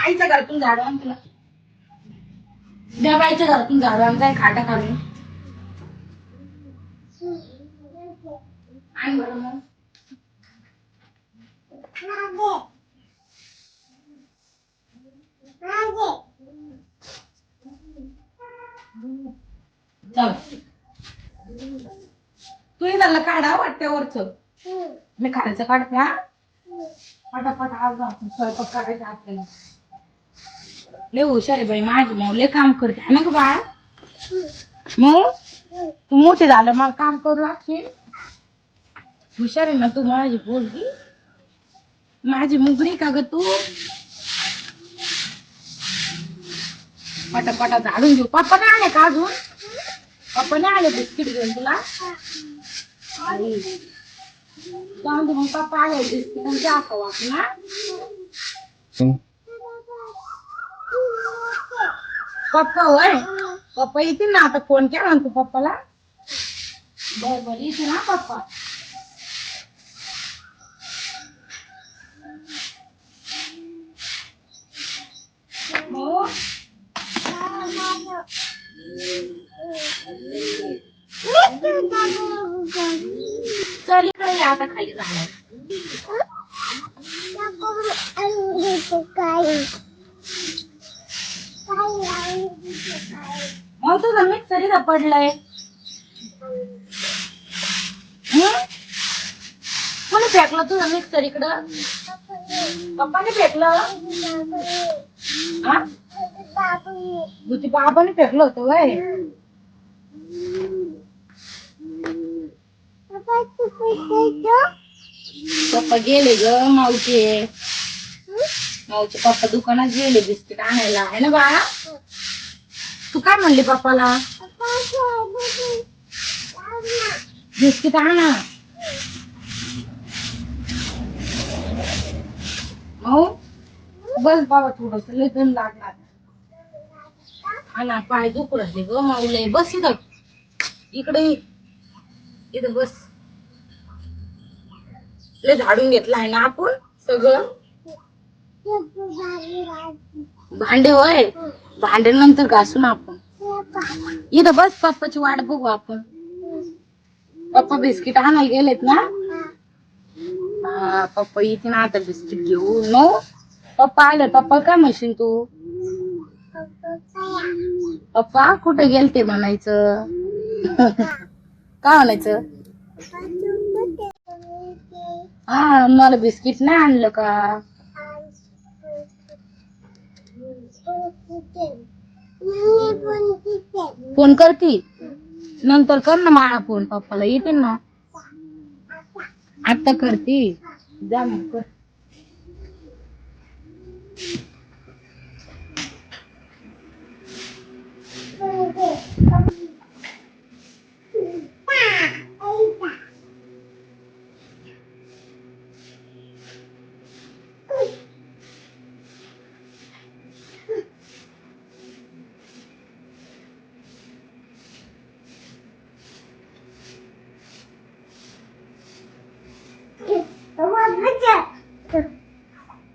आईच्या घरातून झाडू आण तुला. द्या बाईच्या घरातून झाडू आण जाय खाटा काढून. आण बरं मग. चल तू इथलं काढा वाट्यावरच. मी खायचं काढते हा. पटापट आज आपण स्वयंपाक करायचा आपल्याला. लय हुशार आहे बाई माझी माऊ, लय काम करते है ना ग बाळ. मग तू मोठी झालं मग काम करू लागशील. हुशार आहे ना तू माझी पोरगी. माझी मुगरी का ग तू. पटापटा झाडून घेऊ. पप्पा नाही आले का अजून. पप्पा नाही आले बिस्किट घेऊन तुला. अरे जाऊन दे मग पप्पा आले बिस्किट आणि चहा खाऊ आपण हा. पप्पा होय. पप्पा येतील ना आता. फोन केला ना तू पप्पाला. बर येतील ना पप्पा. हो चल इकडे ये आता खाली जाणार. मग तुझं मिक्सर इथं पडलंय. कोणी फेकलं तुझं मिक्सर इकडं. पप्पाने फेकलं. हा तुझी बाबाने फेकलं होतं वय. पप्पा गेले ग मावचे. मावचे पप्पा दुकानात गेले बिस्किट आणायला आहे ना बाळा. तू काय म्हणली पप्पाला. बिस्किट आणा. हो बस बाबा थोडस लय दम लागणार. आणा पाय दुखू राहिले ग माऊले. बस इथं इकडे इथं बस. लय झाडून घेतलं आहे ना आपण सगळं. भांडे होय. भांडे नंतर घासू ना आपण. इथं बस पप्पाची वाट बघू आपण. पप्पा बिस्किट आणायला गेलेत ना. हा पप्पा येते ना आता बिस्किट घेऊन. नो पप्पा आले. पप्पा काय म्हणशील तू. पप्पा कुठे गेलते म्हणायचं. काय म्हणायचं. हा मला बिस्किट नाही आणलं का. फोन करती नंतर कर ना मला फोन. पप्पाला येतील ना. आता करती जा मग कर.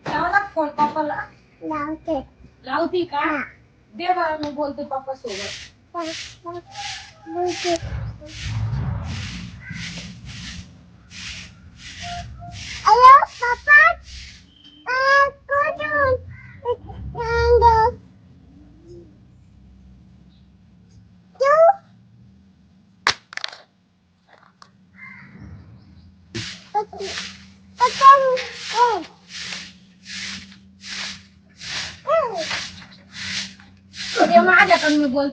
लावला फोन पप्पाला. लावती का. दे बाळा मी बोलते पप्पा सोबत. माझ्याकडून मी बोल.